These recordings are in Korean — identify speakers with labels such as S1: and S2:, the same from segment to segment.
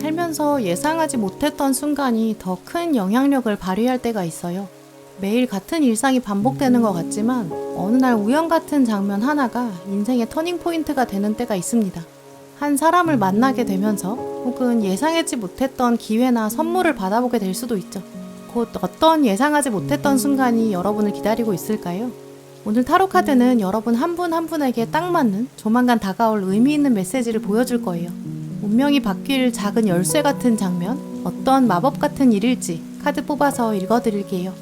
S1: 살면서 예상하지 못했던 순간이 더 큰 영향력을 발휘할 때가 있어요. 매일 같은 일상이 반복되는 것 같지만 어느 날 우연 같은 장면 하나가 인생의 터닝포인트가 되는 때가 있습니다. 한 사람을 만나게 되면서 혹은 예상하지 못했던 기회나 선물을 받아보게 될 수도 있죠. 곧 어떤 예상하지 못했던 순간이 여러분을 기다리고 있을까요? 오늘 타로 카드는 여러분 한 분 한 분에게 딱 맞는 조만간 다가올 의미 있는 메시지를 보여줄 거예요. 운명이 바뀔 작은 열쇠 같은 장면, 어떤 마법 같은 일일지 카드 뽑아서 읽어드릴게요.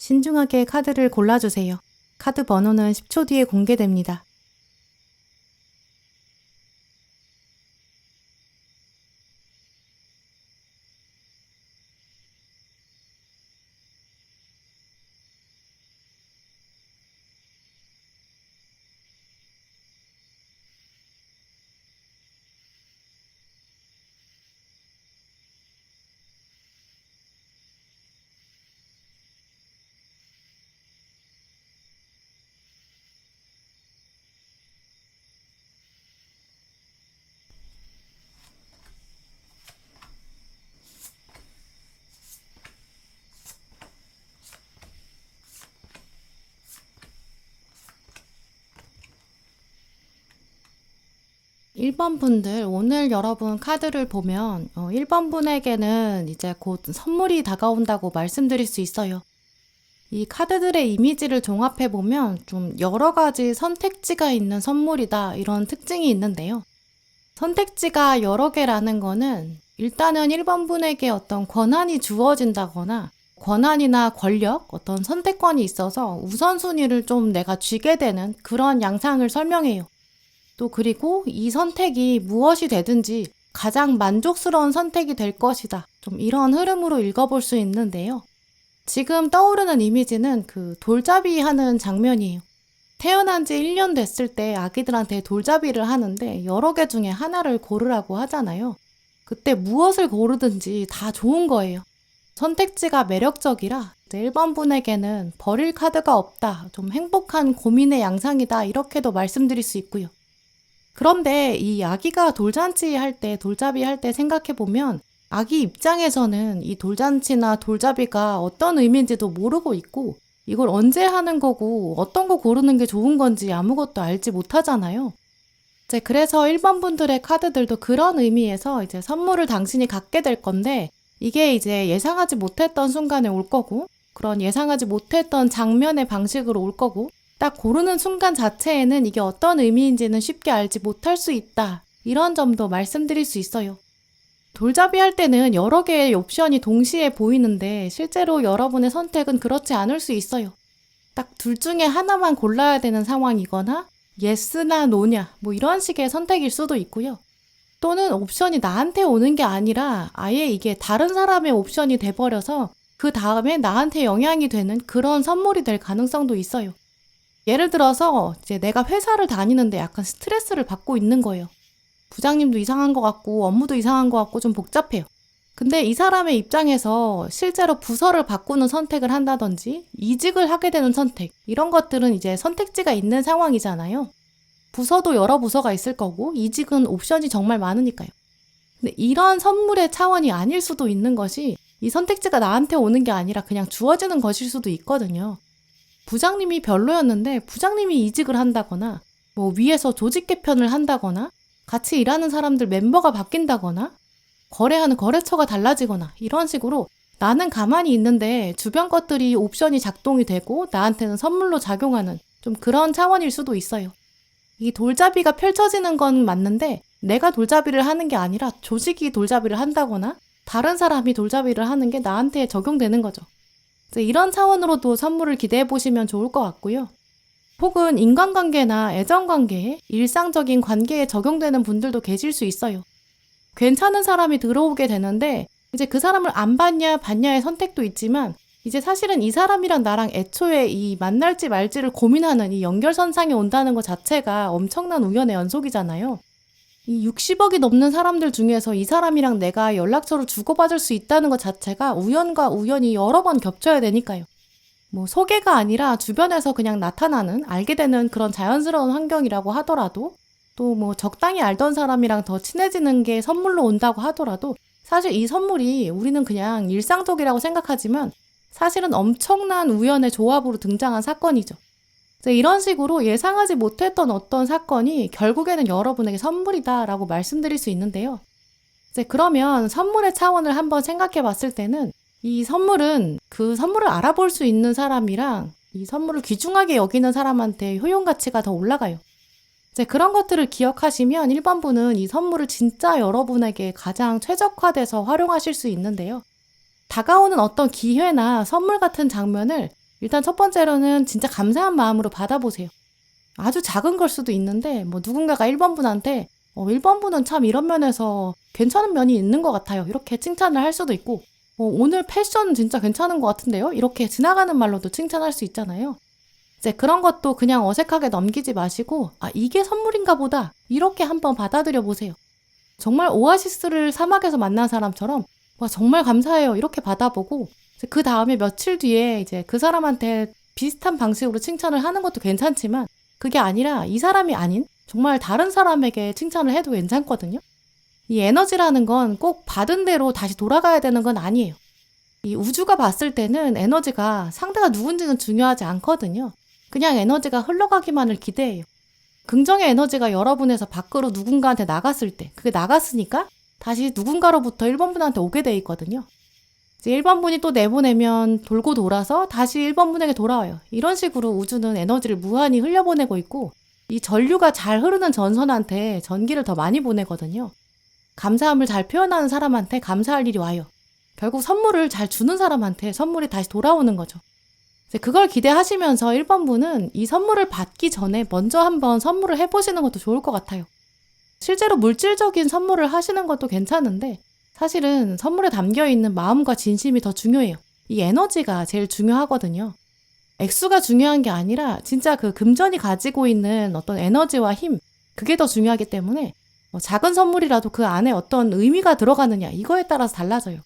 S1: 신중하게 카드를 골라주세요. 카드 번호는 10초 뒤에 공개됩니다. 일 번 분들, 오늘 여러분 카드를 보면 1번 분에게는 이제 곧 선물이 다가온다고 말씀드릴 수 있어요. 이 카드들의 이미지를 종합해보면 좀 여러 가지 선택지가 있는 선물이다, 이런 특징이 있는데요. 선택지가 여러 개라는 거는 일단은 1번 분에게 어떤 권한이 주어진다거나 권한이나 권력, 어떤 선택권이 있어서 우선순위를 좀 내가 쥐게 되는 그런 양상을 설명해요. 또 그리고 이 선택이 무엇이 되든지 가장 만족스러운 선택이 될 것이다. 좀 이런 흐름으로 읽어볼 수 있는데요. 지금 떠오르는 이미지는 그 돌잡이 하는 장면이에요. 태어난 지 1년 됐을 때 아기들한테 돌잡이를 하는데 여러 개 중에 하나를 고르라고 하잖아요. 그때 무엇을 고르든지 다 좋은 거예요. 선택지가 매력적이라 1번 분에게는 버릴 카드가 없다, 좀 행복한 고민의 양상이다, 이렇게도 말씀드릴 수 있고요. 그런데 이 아기가 돌잔치 할 때, 돌잡이 할 때 생각해보면 아기 입장에서는 이 돌잔치나 돌잡이가 어떤 의미인지도 모르고 있고 이걸 언제 하는 거고 어떤 거 고르는 게 좋은 건지 아무것도 알지 못하잖아요. 이제 그래서 1번 분들의 카드들도 그런 의미에서 이제 선물을 당신이 갖게 될 건데 이게 이제 예상하지 못했던 순간에 올 거고 그런 예상하지 못했던 장면의 방식으로 올 거고 딱 고르는 순간 자체에는 이게 어떤 의미인지는 쉽게 알지 못할 수 있다. 이런 점도 말씀드릴 수 있어요. 돌잡이 할 때는 여러 개의 옵션이 동시에 보이는데 실제로 여러분의 선택은 그렇지 않을 수 있어요. 딱 둘 중에 하나만 골라야 되는 상황이거나 예스나 노냐 뭐 이런 식의 선택일 수도 있고요. 또는 옵션이 나한테 오는 게 아니라 아예 이게 다른 사람의 옵션이 돼버려서 그 다음에 나한테 영향이 되는 그런 선물이 될 가능성도 있어요. 예를 들어서 이제 내가 회사를 다니는데 약간 스트레스를 받고 있는 거예요. 부장님도 이상한 것 같고 업무도 이상한 것 같고 좀 복잡해요. 근데 이 사람의 입장에서 실제로 부서를 바꾸는 선택을 한다든지 이직을 하게 되는 선택 이런 것들은 이제 선택지가 있는 상황이잖아요. 부서도 여러 부서가 있을 거고 이직은 옵션이 정말 많으니까요. 근데 이런 선물의 차원이 아닐 수도 있는 것이 이 선택지가 나한테 오는 게 아니라 그냥 주어지는 것일 수도 있거든요. 부장님이 별로였는데 부장님이 이직을 한다거나 뭐 위에서 조직 개편을 한다거나 같이 일하는 사람들 멤버가 바뀐다거나 거래하는 거래처가 달라지거나 이런 식으로 나는 가만히 있는데 주변 것들이 옵션이 작동이 되고 나한테는 선물로 작용하는 좀 그런 차원일 수도 있어요. 이 돌잡이가 펼쳐지는 건 맞는데 내가 돌잡이를 하는 게 아니라 조직이 돌잡이를 한다거나 다른 사람이 돌잡이를 하는 게 나한테 적용되는 거죠. 이런 차원으로도 선물을 기대해 보시면 좋을 것 같고요. 혹은 인간관계나 애정관계에 일상적인 관계에 적용되는 분들도 계실 수 있어요. 괜찮은 사람이 들어오게 되는데 이제 그 사람을 안 받냐 받냐의 선택도 있지만 이제 사실은 이 사람이랑 나랑 애초에 이 만날지 말지를 고민하는 이 연결선상에 온다는 것 자체가 엄청난 우연의 연속이잖아요. 이 60억이 넘는 사람들 중에서 이 사람이랑 내가 연락처를 주고받을 수 있다는 것 자체가 우연과 우연이 여러 번 겹쳐야 되니까요. 뭐 소개가 아니라 주변에서 그냥 나타나는 알게 되는 그런 자연스러운 환경이라고 하더라도 또 뭐 적당히 알던 사람이랑 더 친해지는 게 선물로 온다고 하더라도 사실 이 선물이 우리는 그냥 일상적이라고 생각하지만 사실은 엄청난 우연의 조합으로 등장한 사건이죠. 이런 식으로 예상하지 못했던 어떤 사건이 결국에는 여러분에게 선물이다라고 말씀드릴 수 있는데요. 그러면 선물의 차원을 한번 생각해 봤을 때는 이 선물은 그 선물을 알아볼 수 있는 사람이랑 이 선물을 귀중하게 여기는 사람한테 효용 가치가 더 올라가요. 그런 것들을 기억하시면 1번분은 이 선물을 진짜 여러분에게 가장 최적화돼서 활용하실 수 있는데요. 다가오는 어떤 기회나 선물 같은 장면을 일단 첫 번째로는 진짜 감사한 마음으로 받아보세요. 아주 작은 걸 수도 있는데 뭐 누군가가 1번분한테 1번분은 참 이런 면에서 괜찮은 면이 있는 것 같아요. 이렇게 칭찬을 할 수도 있고 오늘 패션 진짜 괜찮은 것 같은데요? 이렇게 지나가는 말로도 칭찬할 수 있잖아요. 그런 것도 그냥 어색하게 넘기지 마시고 이게 선물인가 보다 이렇게 한번 받아들여 보세요. 정말 오아시스를 사막에서 만난 사람처럼 와 정말 감사해요 이렇게 받아보고 그 다음에 며칠 뒤에 이제 그 사람한테 비슷한 방식으로 칭찬을 하는 것도 괜찮지만 그게 아니라 이 사람이 아닌 정말 다른 사람에게 칭찬을 해도 괜찮거든요. 이 에너지라는 건 꼭 받은 대로 다시 돌아가야 되는 건 아니에요. 이 우주가 봤을 때는 에너지가 상대가 누군지는 중요하지 않거든요. 그냥 에너지가 흘러가기만을 기대해요. 긍정의 에너지가 여러분에서 밖으로 누군가한테 나갔을 때 그게 나갔으니까 다시 누군가로부터 1번분한테 오게 돼 있거든요. 이제 1번분이 또 내보내면 돌고 돌아서 다시 1번분에게 돌아와요. 이런 식으로 우주는 에너지를 무한히 흘려보내고 있고 이 전류가 잘 흐르는 전선한테 전기를 더 많이 보내거든요. 감사함을 잘 표현하는 사람한테 감사할 일이 와요. 결국 선물을 잘 주는 사람한테 선물이 다시 돌아오는 거죠. 그걸 기대하시면서 1번분은 이 선물을 받기 전에 먼저 한번 선물을 해보시는 것도 좋을 것 같아요. 실제로 물질적인 선물을 하시는 것도 괜찮은데 사실은 선물에 담겨있는 마음과 진심이 더 중요해요. 이 에너지가 제일 중요하거든요. 액수가 중요한 게 아니라 진짜 그 금전이 가지고 있는 어떤 에너지와 힘 그게 더 중요하기 때문에 작은 선물이라도 그 안에 어떤 의미가 들어가느냐 이거에 따라서 달라져요.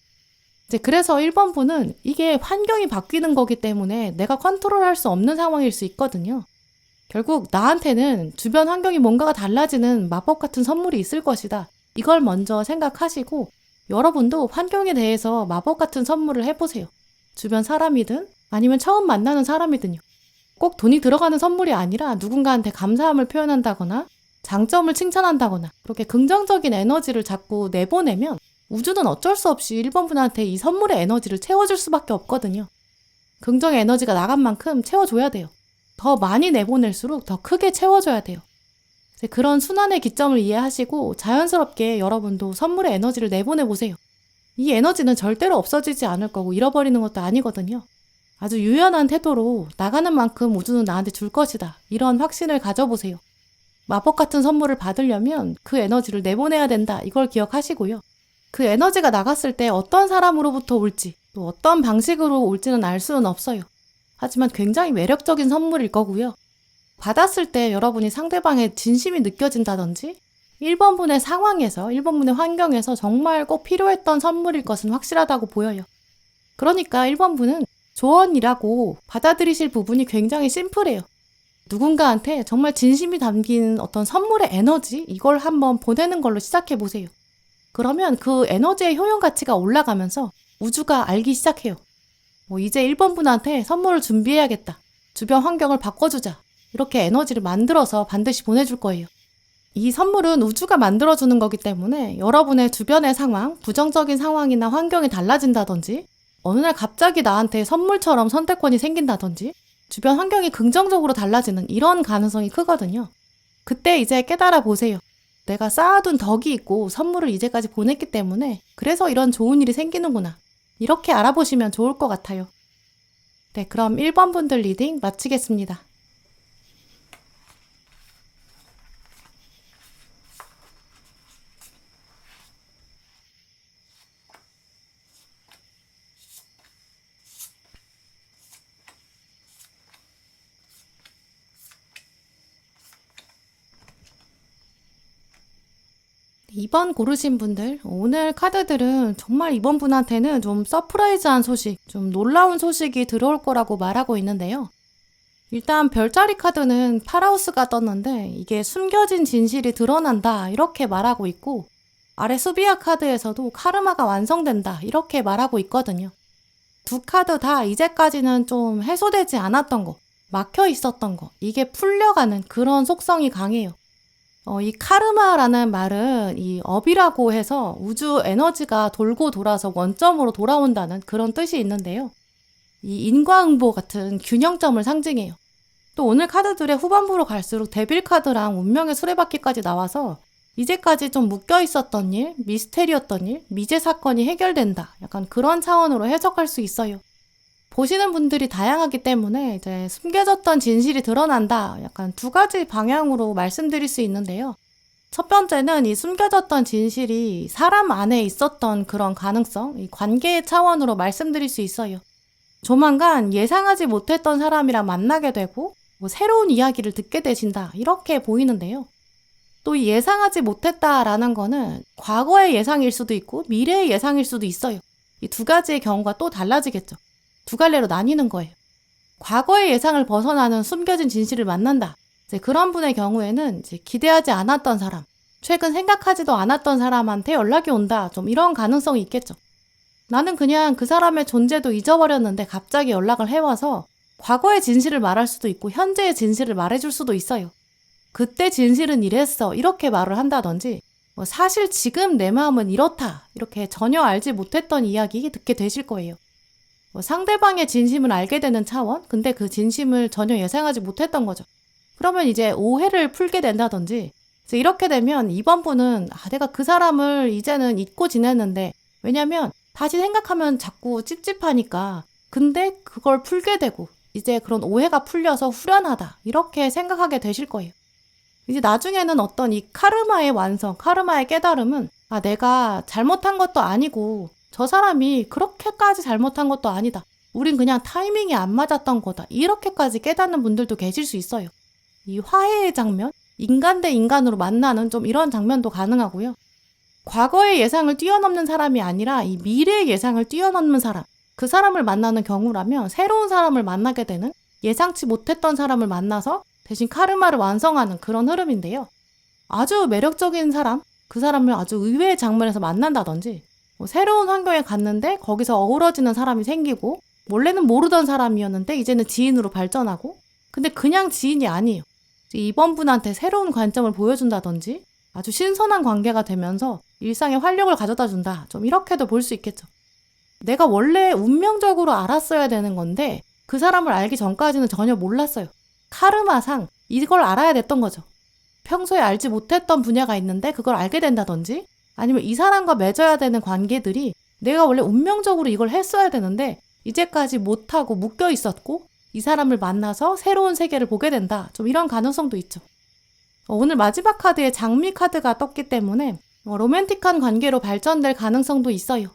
S1: 그래서 1번분은 이게 환경이 바뀌는 거기 때문에 내가 컨트롤할 수 없는 상황일 수 있거든요. 결국 나한테는 주변 환경이 뭔가가 달라지는 마법 같은 선물이 있을 것이다. 이걸 먼저 생각하시고 여러분도 환경에 대해서 마법 같은 선물을 해보세요. 주변 사람이든 아니면 처음 만나는 사람이든요. 꼭 돈이 들어가는 선물이 아니라 누군가한테 감사함을 표현한다거나 장점을 칭찬한다거나 그렇게 긍정적인 에너지를 자꾸 내보내면 우주는 어쩔 수 없이 1번분한테 이 선물의 에너지를 채워줄 수밖에 없거든요. 긍정의 에너지가 나간 만큼 채워줘야 돼요. 더 많이 내보낼수록 더 크게 채워줘야 돼요. 그런 순환의 기점을 이해하시고 자연스럽게 여러분도 선물의 에너지를 내보내보세요. 이 에너지는 절대로 없어지지 않을 거고 잃어버리는 것도 아니거든요. 아주 유연한 태도로 나가는 만큼 우주는 나한테 줄 것이다. 이런 확신을 가져보세요. 마법 같은 선물을 받으려면 그 에너지를 내보내야 된다. 이걸 기억하시고요. 그 에너지가 나갔을 때 어떤 사람으로부터 올지 또 어떤 방식으로 올지는 알 수는 없어요. 하지만 굉장히 매력적인 선물일 거고요. 받았을 때 여러분이 상대방의 진심이 느껴진다든지 1번분의 상황에서 1번분의 환경에서 정말 꼭 필요했던 선물일 것은 확실하다고 보여요. 그러니까 1번분은 조언이라고 받아들이실 부분이 굉장히 심플해요. 누군가한테 정말 진심이 담긴 어떤 선물의 에너지 이걸 한번 보내는 걸로 시작해 보세요. 그러면 그 에너지의 효용 가치가 올라가면서 우주가 알기 시작해요. 이제 1번분한테 선물을 준비해야겠다. 주변 환경을 바꿔주자. 이렇게 에너지를 만들어서 반드시 보내줄 거예요. 이 선물은 우주가 만들어주는 거기 때문에 여러분의 주변의 상황, 부정적인 상황이나 환경이 달라진다든지 어느 날 갑자기 나한테 선물처럼 선택권이 생긴다든지 주변 환경이 긍정적으로 달라지는 이런 가능성이 크거든요. 그때 이제 깨달아 보세요. 내가 쌓아둔 덕이 있고 선물을 이제까지 보냈기 때문에 그래서 이런 좋은 일이 생기는구나. 이렇게 알아보시면 좋을 것 같아요. 네, 그럼 1번 분들 리딩 마치겠습니다. 이번 고르신 분들, 오늘 카드들은 정말 이번 분한테는 좀 서프라이즈한 소식, 좀 놀라운 소식이 들어올 거라고 말하고 있는데요. 일단 별자리 카드는 파라우스가 떴는데 이게 숨겨진 진실이 드러난다 이렇게 말하고 있고 아래 수비아 카드에서도 카르마가 완성된다 이렇게 말하고 있거든요. 두 카드 다 이제까지는 좀 해소되지 않았던 거, 막혀 있었던 거, 이게 풀려가는 그런 속성이 강해요. 이 카르마라는 말은 이 업이라고 해서 우주 에너지가 돌고 돌아서 원점으로 돌아온다는 그런 뜻이 있는데요. 이 인과응보 같은 균형점을 상징해요. 또 오늘 카드들의 후반부로 갈수록 데빌 카드랑 운명의 수레바퀴까지 나와서 이제까지 좀 묶여 있었던 일, 미스테리였던 일, 미제 사건이 해결된다. 약간 그런 차원으로 해석할 수 있어요. 보시는 분들이 다양하기 때문에 이제 숨겨졌던 진실이 드러난다. 약간 두 가지 방향으로 말씀드릴 수 있는데요. 첫 번째는 이 숨겨졌던 진실이 사람 안에 있었던 그런 가능성, 이 관계의 차원으로 말씀드릴 수 있어요. 조만간 예상하지 못했던 사람이랑 만나게 되고 새로운 이야기를 듣게 되신다. 이렇게 보이는데요. 또 이 예상하지 못했다라는 거는 과거의 예상일 수도 있고 미래의 예상일 수도 있어요. 이 두 가지의 경우가 또 달라지겠죠. 두 갈래로 나뉘는 거예요. 과거의 예상을 벗어나는 숨겨진 진실을 만난다. 이제 그런 분의 경우에는 이제 기대하지 않았던 사람, 최근 생각하지도 않았던 사람한테 연락이 온다. 좀 이런 가능성이 있겠죠. 나는 그냥 그 사람의 존재도 잊어버렸는데 갑자기 연락을 해와서 과거의 진실을 말할 수도 있고 현재의 진실을 말해줄 수도 있어요. 그때 진실은 이랬어. 이렇게 말을 한다든지 사실 지금 내 마음은 이렇다. 이렇게 전혀 알지 못했던 이야기 듣게 되실 거예요. 상대방의 진심을 알게 되는 차원? 근데 그 진심을 전혀 예상하지 못했던 거죠. 그러면 이제 오해를 풀게 된다든지 이렇게 되면 이번 분은 내가 그 사람을 이제는 잊고 지냈는데 왜냐면 다시 생각하면 자꾸 찝찝하니까 근데 그걸 풀게 되고 이제 그런 오해가 풀려서 후련하다 이렇게 생각하게 되실 거예요. 이제 나중에는 어떤 이 카르마의 완성, 카르마의 깨달음은 내가 잘못한 것도 아니고 저 사람이 그렇게까지 잘못한 것도 아니다. 우린 그냥 타이밍이 안 맞았던 거다. 이렇게까지 깨닫는 분들도 계실 수 있어요. 이 화해의 장면, 인간 대 인간으로 만나는 좀 이런 장면도 가능하고요. 과거의 예상을 뛰어넘는 사람이 아니라 이 미래의 예상을 뛰어넘는 사람, 그 사람을 만나는 경우라면 새로운 사람을 만나게 되는 예상치 못했던 사람을 만나서 대신 카르마를 완성하는 그런 흐름인데요. 아주 매력적인 사람, 그 사람을 아주 의외의 장면에서 만난다든지 새로운 환경에 갔는데 거기서 어우러지는 사람이 생기고 원래는 모르던 사람이었는데 이제는 지인으로 발전하고 근데 그냥 지인이 아니에요. 이번 분한테 새로운 관점을 보여준다든지 아주 신선한 관계가 되면서 일상에 활력을 가져다 준다. 좀 이렇게도 볼 수 있겠죠. 내가 원래 운명적으로 알았어야 되는 건데 그 사람을 알기 전까지는 전혀 몰랐어요. 카르마상 이걸 알아야 됐던 거죠. 평소에 알지 못했던 분야가 있는데 그걸 알게 된다든지, 아니면 이 사람과 맺어야 되는 관계들이 내가 원래 운명적으로 이걸 했어야 되는데 이제까지 못하고 묶여 있었고 이 사람을 만나서 새로운 세계를 보게 된다. 좀 이런 가능성도 있죠. 오늘 마지막 카드에 장미 카드가 떴기 때문에 로맨틱한 관계로 발전될 가능성도 있어요.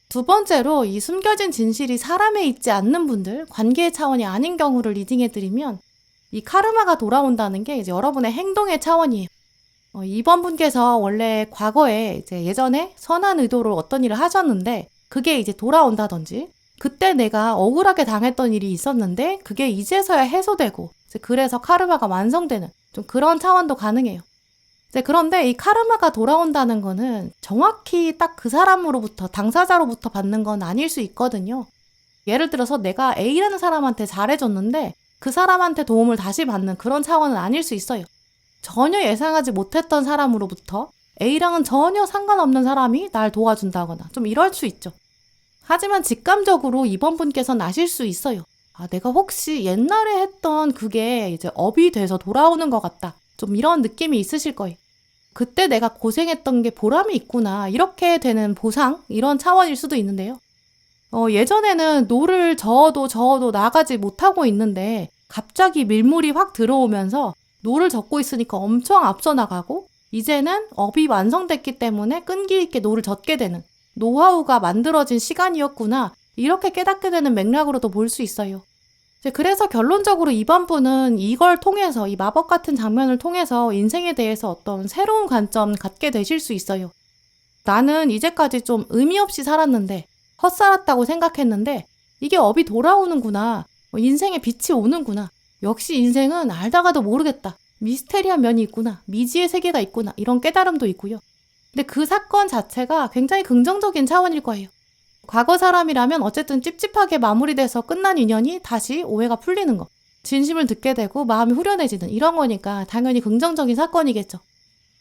S1: 두 번째로 이 숨겨진 진실이 사람에 있지 않는 분들, 관계의 차원이 아닌 경우를 리딩해드리면 이 카르마가 돌아온다는 게 이제 여러분의 행동의 차원이에요. 이번 분께서 원래 과거에 이제 예전에 선한 의도로 어떤 일을 하셨는데 그게 이제 돌아온다든지, 그때 내가 억울하게 당했던 일이 있었는데 그게 이제서야 해소되고 이제 그래서 카르마가 완성되는 좀 그런 차원도 가능해요. 그런데 이 카르마가 돌아온다는 거는 정확히 딱 그 사람으로부터, 당사자로부터 받는 건 아닐 수 있거든요. 예를 들어서 내가 A라는 사람한테 잘해줬는데 그 사람한테 도움을 다시 받는 그런 차원은 아닐 수 있어요. 전혀 예상하지 못했던 사람으로부터 A랑은 전혀 상관없는 사람이 날 도와준다거나 좀 이럴 수 있죠. 하지만 직감적으로 이번 분께서는 아실 수 있어요. 아, 내가 혹시 옛날에 했던 그게 이제 업이 돼서 돌아오는 것 같다. 좀 이런 느낌이 있으실 거예요. 그때 내가 고생했던 게 보람이 있구나. 이렇게 되는 보상, 이런 차원일 수도 있는데요. 예전에는 노를 저어도 나가지 못하고 있는데 갑자기 밀물이 확 들어오면서 노를 젓고 있으니까 엄청 앞서 나가고, 이제는 업이 완성됐기 때문에 끈기 있게 노를 젓게 되는 노하우가 만들어진 시간이었구나. 이렇게 깨닫게 되는 맥락으로도 볼 수 있어요. 그래서 결론적으로 이번 분은 이걸 통해서, 이 마법 같은 장면을 통해서 인생에 대해서 어떤 새로운 관점 갖게 되실 수 있어요. 나는 이제까지 좀 의미 없이 살았는데, 헛살았다고 생각했는데 이게 업이 돌아오는구나. 인생에 빛이 오는구나. 역시 인생은 알다가도 모르겠다. 미스테리한 면이 있구나. 미지의 세계가 있구나. 이런 깨달음도 있고요. 근데 그 사건 자체가 굉장히 긍정적인 차원일 거예요. 과거 사람이라면 어쨌든 찝찝하게 마무리돼서 끝난 인연이 다시 오해가 풀리는 거. 진심을 듣게 되고 마음이 후련해지는 이런 거니까 당연히 긍정적인 사건이겠죠.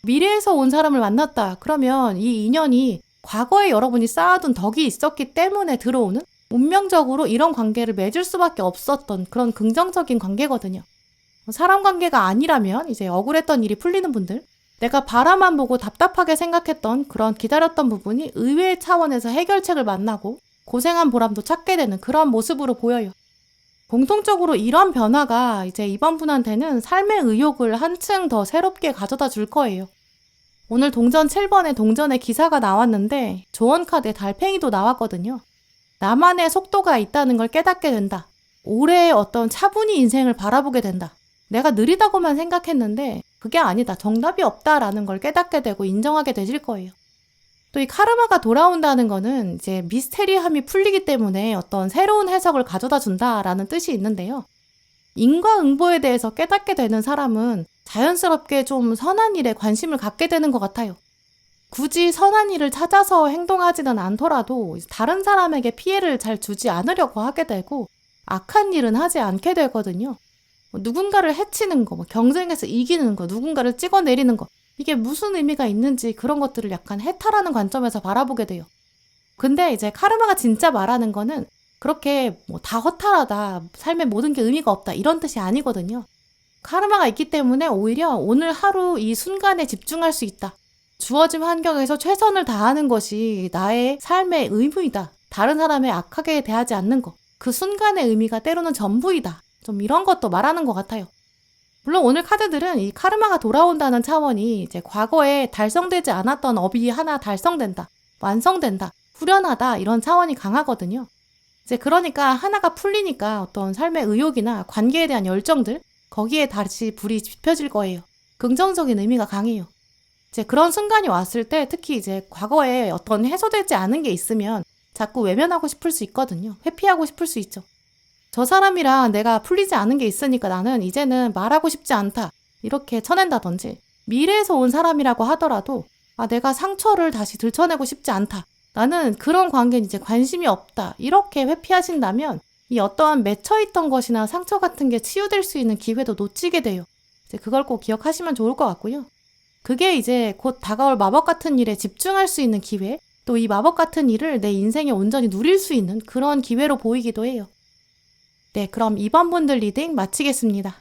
S1: 미래에서 온 사람을 만났다. 그러면 이 인연이 과거에 여러분이 쌓아둔 덕이 있었기 때문에 들어오는, 운명적으로 이런 관계를 맺을 수밖에 없었던 그런 긍정적인 관계거든요. 사람 관계가 아니라면 이제 억울했던 일이 풀리는 분들, 내가 바라만 보고 답답하게 생각했던 그런 기다렸던 부분이 의외의 차원에서 해결책을 만나고 고생한 보람도 찾게 되는 그런 모습으로 보여요. 공통적으로 이런 변화가 이제 이번 분한테는 삶의 의욕을 한층 더 새롭게 가져다 줄 거예요. 오늘 동전 7번에 동전의 기사가 나왔는데 조언 카드에 달팽이도 나왔거든요. 나만의 속도가 있다는 걸 깨닫게 된다. 올해의 어떤 차분히 인생을 바라보게 된다. 내가 느리다고만 생각했는데 그게 아니다. 정답이 없다라는 걸 깨닫게 되고 인정하게 되실 거예요. 또 이 카르마가 돌아온다는 거는 이제 미스테리함이 풀리기 때문에 어떤 새로운 해석을 가져다 준다라는 뜻이 있는데요. 인과응보에 대해서 깨닫게 되는 사람은 자연스럽게 좀 선한 일에 관심을 갖게 되는 것 같아요. 굳이 선한 일을 찾아서 행동하지는 않더라도 다른 사람에게 피해를 잘 주지 않으려고 하게 되고 악한 일은 하지 않게 되거든요. 누군가를 해치는 거, 경쟁에서 이기는 거, 누군가를 찍어내리는 거, 이게 무슨 의미가 있는지 그런 것들을 약간 해탈하는 관점에서 바라보게 돼요. 근데 이제 카르마가 진짜 말하는 거는 그렇게 다 허탈하다, 삶의 모든 게 의미가 없다 이런 뜻이 아니거든요. 카르마가 있기 때문에 오히려 오늘 하루 이 순간에 집중할 수 있다. 주어진 환경에서 최선을 다하는 것이 나의 삶의 의무이다. 다른 사람에 악하게 대하지 않는 것. 그 순간의 의미가 때로는 전부이다. 좀 이런 것도 말하는 것 같아요. 물론 오늘 카드들은 이 카르마가 돌아온다는 차원이 이제 과거에 달성되지 않았던 업이 하나 달성된다. 완성된다. 후련하다. 이런 차원이 강하거든요. 이제 그러니까 하나가 풀리니까 어떤 삶의 의욕이나 관계에 대한 열정들, 거기에 다시 불이 지펴질 거예요. 긍정적인 의미가 강해요. 이제 그런 순간이 왔을 때 특히 이제 과거에 어떤 해소되지 않은 게 있으면 자꾸 외면하고 싶을 수 있거든요. 회피하고 싶을 수 있죠. 저 사람이랑 내가 풀리지 않은 게 있으니까 나는 이제는 말하고 싶지 않다. 이렇게 쳐낸다든지, 미래에서 온 사람이라고 하더라도 내가 상처를 다시 들춰내고 싶지 않다. 나는 그런 관계는 이제 관심이 없다. 이렇게 회피하신다면 이 어떠한 맺혀있던 것이나 상처 같은 게 치유될 수 있는 기회도 놓치게 돼요. 이제 그걸 꼭 기억하시면 좋을 것 같고요. 그게 이제 곧 다가올 마법 같은 일에 집중할 수 있는 기회, 또 이 마법 같은 일을 내 인생에 온전히 누릴 수 있는 그런 기회로 보이기도 해요. 네, 그럼 2번 분들 리딩 마치겠습니다.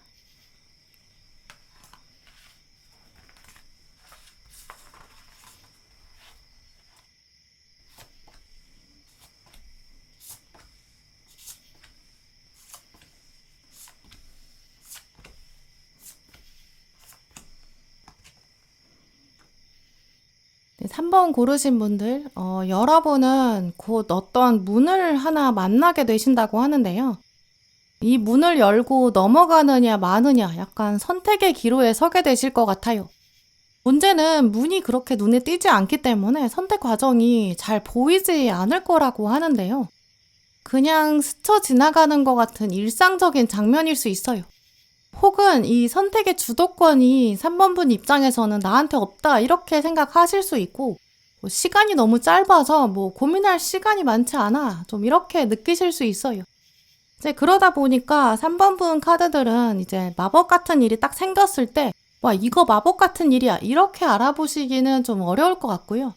S1: 네, 3번 고르신 분들, 여러분은 곧 어떤 문을 하나 만나게 되신다고 하는데요. 이 문을 열고 넘어가느냐 마느냐 약간 선택의 기로에 서게 되실 것 같아요. 문제는 문이 그렇게 눈에 띄지 않기 때문에 선택 과정이 잘 보이지 않을 거라고 하는데요. 그냥 스쳐 지나가는 것 같은 일상적인 장면일 수 있어요. 혹은 이 선택의 주도권이 3번 분 입장에서는 나한테 없다 이렇게 생각하실 수 있고, 시간이 너무 짧아서 고민할 시간이 많지 않아 좀 이렇게 느끼실 수 있어요. 이제 그러다 보니까 3번 분 카드들은 이제 마법 같은 일이 딱 생겼을 때 와, 이거 마법 같은 일이야 이렇게 알아보시기는 좀 어려울 것 같고요.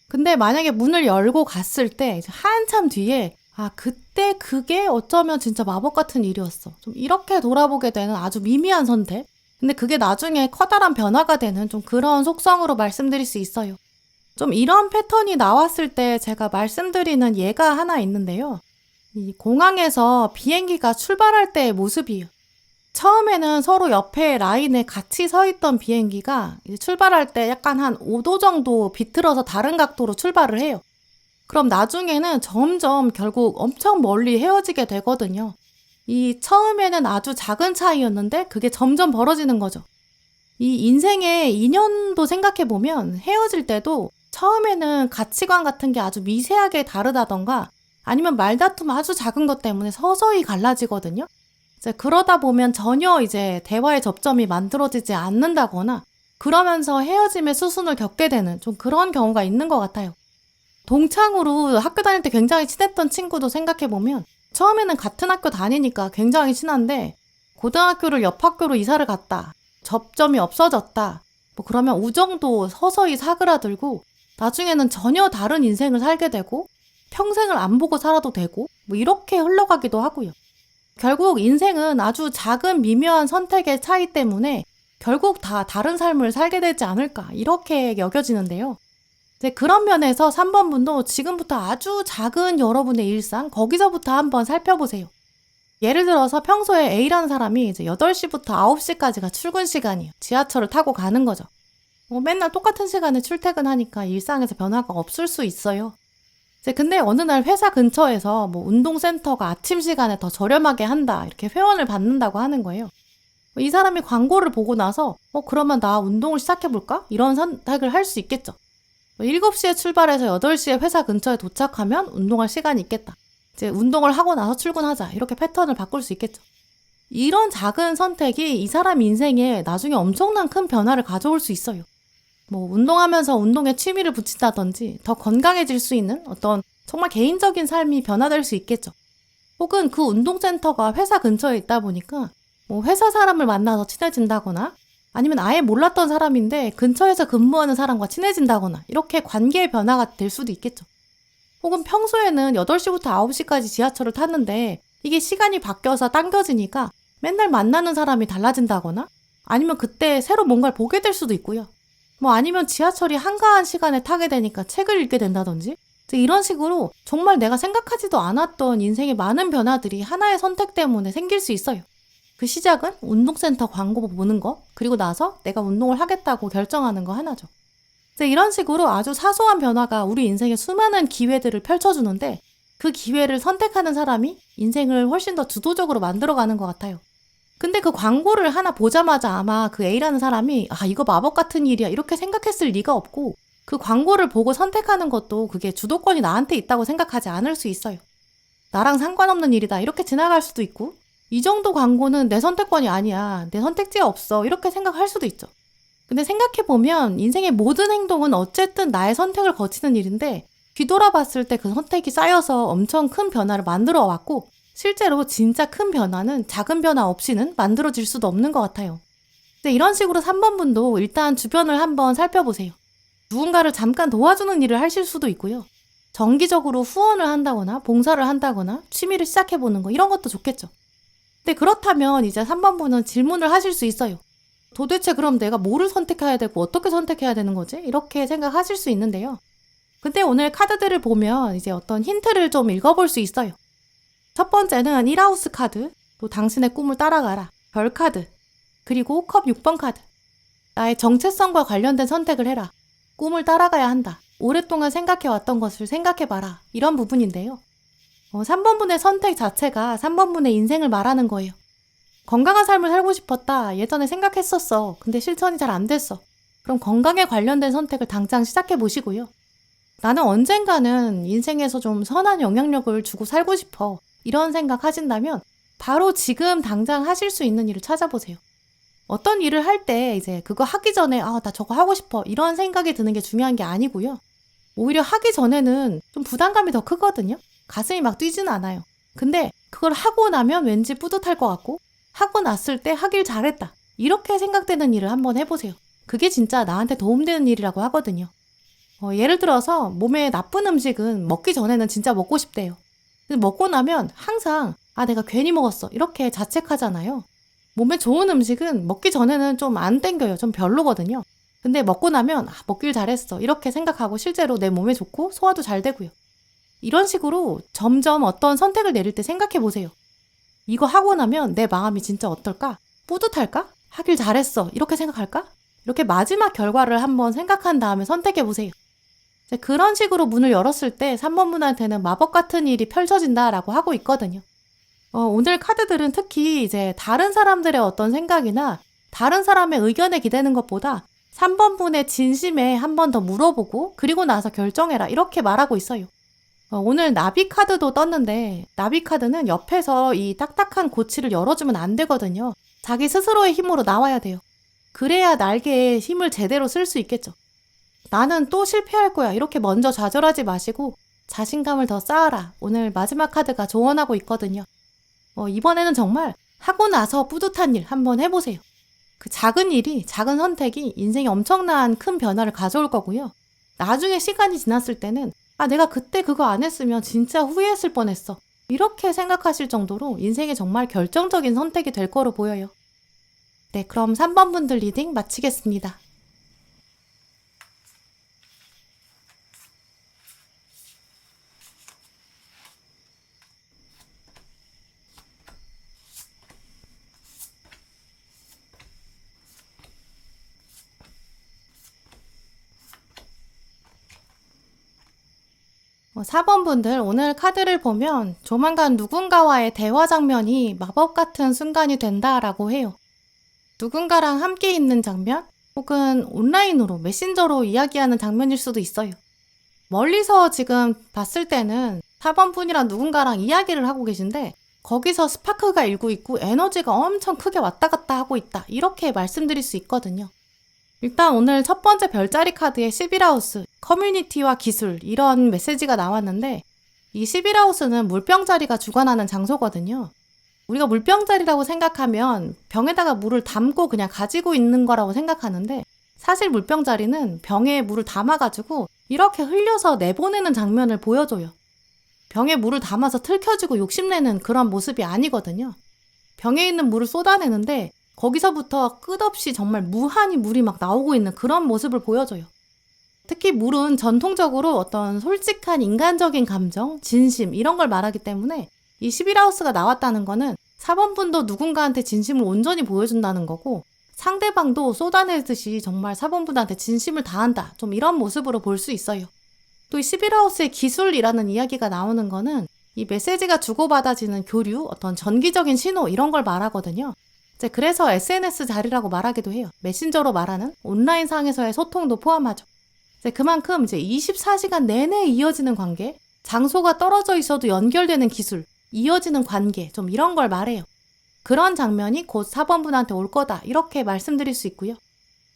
S1: 근데 만약에 문을 열고 갔을 때 이제 한참 뒤에 그때 그게 어쩌면 진짜 마법 같은 일이었어. 좀 이렇게 돌아보게 되는 아주 미미한 선택. 근데 그게 나중에 커다란 변화가 되는 좀 그런 속성으로 말씀드릴 수 있어요. 좀 이런 패턴이 나왔을 때 제가 말씀드리는 예가 하나 있는데요. 이 공항에서 비행기가 출발할 때의 모습이에요. 처음에는 서로 옆에 라인에 같이 서 있던 비행기가 이제 출발할 때 약간 한 5도 정도 비틀어서 다른 각도로 출발을 해요. 그럼 나중에는 점점 결국 엄청 멀리 헤어지게 되거든요. 이 처음에는 아주 작은 차이였는데 그게 점점 벌어지는 거죠. 이 인생의 인연도 생각해보면 헤어질 때도 처음에는 가치관 같은 게 아주 미세하게 다르다던가 아니면 말다툼 아주 작은 것 때문에 서서히 갈라지거든요. 이제 그러다 보면 전혀 이제 대화의 접점이 만들어지지 않는다거나 그러면서 헤어짐의 수순을 겪게 되는 좀 그런 경우가 있는 것 같아요. 동창으로 학교 다닐 때 굉장히 친했던 친구도 생각해보면 처음에는 같은 학교 다니니까 굉장히 친한데 고등학교를 옆 학교로 이사를 갔다. 접점이 없어졌다. 그러면 우정도 서서히 사그라들고 나중에는 전혀 다른 인생을 살게 되고 평생을 안 보고 살아도 되고 이렇게 흘러가기도 하고요. 결국 인생은 아주 작은 미묘한 선택의 차이 때문에 결국 다 다른 삶을 살게 되지 않을까 이렇게 여겨지는데요. 그런 면에서 3번 분도 지금부터 아주 작은 여러분의 일상 거기서부터 한번 살펴보세요. 예를 들어서 평소에 A라는 사람이 이제 8시부터 9시까지가 출근 시간이에요. 지하철을 타고 가는 거죠. 맨날 똑같은 시간에 출퇴근하니까 일상에서 변화가 없을 수 있어요. 근데 어느 날 회사 근처에서 운동센터가 아침 시간에 더 저렴하게 한다 이렇게 회원을 받는다고 하는 거예요. 이 사람이 광고를 보고 나서 그러면 나 운동을 시작해볼까? 이런 선택을 할 수 있겠죠. 7시에 출발해서 8시에 회사 근처에 도착하면 운동할 시간이 있겠다. 이제 운동을 하고 나서 출근하자. 이렇게 패턴을 바꿀 수 있겠죠. 이런 작은 선택이 이 사람 인생에 나중에 엄청난 큰 변화를 가져올 수 있어요. 운동하면서 운동에 취미를 붙인다든지 더 건강해질 수 있는 어떤 정말 개인적인 삶이 변화될 수 있겠죠. 혹은 그 운동센터가 회사 근처에 있다 보니까 회사 사람을 만나서 친해진다거나 아니면 아예 몰랐던 사람인데 근처에서 근무하는 사람과 친해진다거나 이렇게 관계의 변화가 될 수도 있겠죠. 혹은 평소에는 8시부터 9시까지 지하철을 탔는데 이게 시간이 바뀌어서 당겨지니까 맨날 만나는 사람이 달라진다거나 아니면 그때 새로 뭔가를 보게 될 수도 있고요. 아니면 지하철이 한가한 시간에 타게 되니까 책을 읽게 된다든지 이런 식으로 정말 내가 생각하지도 않았던 인생의 많은 변화들이 하나의 선택 때문에 생길 수 있어요. 그 시작은 운동센터 광고 보는 거, 그리고 나서 내가 운동을 하겠다고 결정하는 거 하나죠. 이런 식으로 아주 사소한 변화가 우리 인생에 수많은 기회들을 펼쳐주는데 그 기회를 선택하는 사람이 인생을 훨씬 더 주도적으로 만들어가는 것 같아요. 근데 그 광고를 하나 보자마자 아마 그 A라는 사람이 이거 마법 같은 일이야 이렇게 생각했을 리가 없고 그 광고를 보고 선택하는 것도 그게 주도권이 나한테 있다고 생각하지 않을 수 있어요. 나랑 상관없는 일이다 이렇게 지나갈 수도 있고 이 정도 광고는 내 선택권이 아니야. 내 선택지가 없어. 이렇게 생각할 수도 있죠. 근데 생각해보면 인생의 모든 행동은 어쨌든 나의 선택을 거치는 일인데 뒤돌아봤을 때 그 선택이 쌓여서 엄청 큰 변화를 만들어 왔고 실제로 진짜 큰 변화는 작은 변화 없이는 만들어질 수도 없는 것 같아요. 근데 이런 식으로 3번 분도 일단 주변을 한번 살펴보세요. 누군가를 잠깐 도와주는 일을 하실 수도 있고요. 정기적으로 후원을 한다거나 봉사를 한다거나 취미를 시작해보는 거 이런 것도 좋겠죠. 근데 그렇다면 이제 3번 분은 질문을 하실 수 있어요. 도대체 그럼 내가 뭐를 선택해야 되고 어떻게 선택해야 되는 거지? 이렇게 생각하실 수 있는데요. 근데 오늘 카드들을 보면 이제 어떤 힌트를 좀 읽어볼 수 있어요. 첫 번째는 1하우스 카드, 또 당신의 꿈을 따라가라, 별 카드, 그리고 컵 6번 카드. 나의 정체성과 관련된 선택을 해라. 꿈을 따라가야 한다. 오랫동안 생각해왔던 것을 생각해봐라. 이런 부분인데요. 3번 분의 선택 자체가 3번 분의 인생을 말하는 거예요. 건강한 삶을 살고 싶었다. 예전에 생각했었어. 근데 실천이 잘 안 됐어. 그럼 건강에 관련된 선택을 당장 시작해 보시고요. 나는 언젠가는 인생에서 좀 선한 영향력을 주고 살고 싶어. 이런 생각 하신다면 바로 지금 당장 하실 수 있는 일을 찾아보세요. 어떤 일을 할 때 이제 그거 하기 전에 나 저거 하고 싶어. 이런 생각이 드는 게 중요한 게 아니고요. 오히려 하기 전에는 좀 부담감이 더 크거든요. 가슴이 막 뛰지는 않아요. 근데 그걸 하고 나면 왠지 뿌듯할 것 같고 하고 났을 때 하길 잘했다. 이렇게 생각되는 일을 한번 해보세요. 그게 진짜 나한테 도움되는 일이라고 하거든요. 예를 들어서 몸에 나쁜 음식은 먹기 전에는 진짜 먹고 싶대요. 근데 먹고 나면 항상 내가 괜히 먹었어. 이렇게 자책하잖아요. 몸에 좋은 음식은 먹기 전에는 좀 안 땡겨요. 좀 별로거든요. 근데 먹고 나면 먹길 잘했어. 이렇게 생각하고 실제로 내 몸에 좋고 소화도 잘 되고요. 이런 식으로 점점 어떤 선택을 내릴 때 생각해 보세요. 이거 하고 나면 내 마음이 진짜 어떨까? 뿌듯할까? 하길 잘했어. 이렇게 생각할까? 이렇게 마지막 결과를 한번 생각한 다음에 선택해 보세요. 그런 식으로 문을 열었을 때 3번 분한테는 마법 같은 일이 펼쳐진다라고 하고 있거든요. 오늘 카드들은 특히 이제 다른 사람들의 어떤 생각이나 다른 사람의 의견에 기대는 것보다 3번 분의 진심에 한 번 더 물어보고 그리고 나서 결정해라. 이렇게 말하고 있어요. 오늘 나비 카드도 떴는데 나비 카드는 옆에서 이 딱딱한 고치를 열어주면 안 되거든요. 자기 스스로의 힘으로 나와야 돼요. 그래야 날개에 힘을 제대로 쓸 수 있겠죠. 나는 또 실패할 거야. 이렇게 먼저 좌절하지 마시고 자신감을 더 쌓아라. 오늘 마지막 카드가 조언하고 있거든요. 이번에는 정말 하고 나서 뿌듯한 일 한번 해보세요. 그 작은 일이, 작은 선택이 인생에 엄청난 큰 변화를 가져올 거고요. 나중에 시간이 지났을 때는 내가 그때 그거 안 했으면 진짜 후회했을 뻔했어. 이렇게 생각하실 정도로 인생에 정말 결정적인 선택이 될 거로 보여요. 네, 그럼 3번 분들 리딩 마치겠습니다. 뭐 4번 분들 오늘 카드를 보면 조만간 누군가와의 대화 장면이 마법 같은 순간이 된다라고 해요. 누군가랑 함께 있는 장면 혹은 온라인으로 메신저로 이야기하는 장면일 수도 있어요. 멀리서 지금 봤을 때는 4번 분이랑 누군가랑 이야기를 하고 계신데 거기서 스파크가 일고 있고 에너지가 엄청 크게 왔다 갔다 하고 있다. 이렇게 말씀드릴 수 있거든요. 일단 오늘 첫 번째 별자리 카드의 11하우스, 커뮤니티와 기술 이런 메시지가 나왔는데 이 11하우스는 물병자리가 주관하는 장소거든요. 우리가 물병자리라고 생각하면 병에다가 물을 담고 그냥 가지고 있는 거라고 생각하는데 사실 물병자리는 병에 물을 담아가지고 이렇게 흘려서 내보내는 장면을 보여줘요. 병에 물을 담아서 틀켜지고 욕심내는 그런 모습이 아니거든요. 병에 있는 물을 쏟아내는데 거기서부터 끝없이 정말 무한히 물이 막 나오고 있는 그런 모습을 보여줘요. 특히 물은 전통적으로 어떤 솔직한 인간적인 감정, 진심 이런 걸 말하기 때문에 이 11하우스가 나왔다는 거는 4번 분도 누군가한테 진심을 온전히 보여준다는 거고 상대방도 쏟아내듯이 정말 4번 분한테 진심을 다한다. 좀 이런 모습으로 볼 수 있어요. 또 이 11하우스의 기술이라는 이야기가 나오는 거는 이 메시지가 주고받아지는 교류, 어떤 전기적인 신호 이런 걸 말하거든요. 그래서 SNS 자리라고 말하기도 해요. 메신저로 말하는 온라인상에서의 소통도 포함하죠. 그만큼 이제 24시간 내내 이어지는 관계, 장소가 떨어져 있어도 연결되는 기술, 이어지는 관계, 좀 이런 걸 말해요. 그런 장면이 곧 4번 분한테 올 거다. 이렇게 말씀드릴 수 있고요.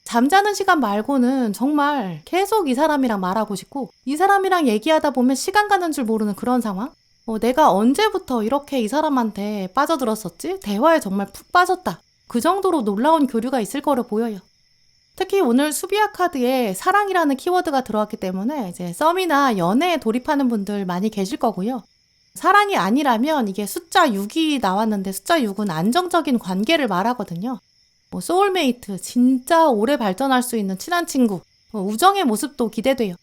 S1: 잠자는 시간 말고는 정말 계속 이 사람이랑 말하고 싶고 이 사람이랑 얘기하다 보면 시간 가는 줄 모르는 그런 상황? 내가 언제부터 이렇게 이 사람한테 빠져들었었지? 대화에 정말 푹 빠졌다. 그 정도로 놀라운 교류가 있을 거로 보여요. 특히 오늘 수비아 카드에 사랑이라는 키워드가 들어왔기 때문에 이제 썸이나 연애에 돌입하는 분들 많이 계실 거고요. 사랑이 아니라면 이게 숫자 6이 나왔는데 숫자 6은 안정적인 관계를 말하거든요. 뭐 소울메이트, 진짜 오래 발전할 수 있는 친한 친구, 우정의 모습도 기대돼요.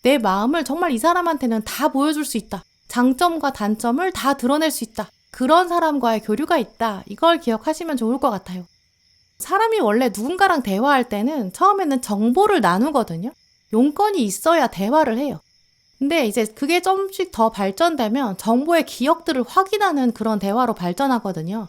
S1: 내 마음을 정말 이 사람한테는 다 보여줄 수 있다. 장점과 단점을 다 드러낼 수 있다. 그런 사람과의 교류가 있다. 이걸 기억하시면 좋을 것 같아요. 사람이 원래 누군가랑 대화할 때는 처음에는 정보를 나누거든요. 용건이 있어야 대화를 해요. 근데 이제 그게 좀씩 더 발전되면 정보의 기억들을 확인하는 그런 대화로 발전하거든요.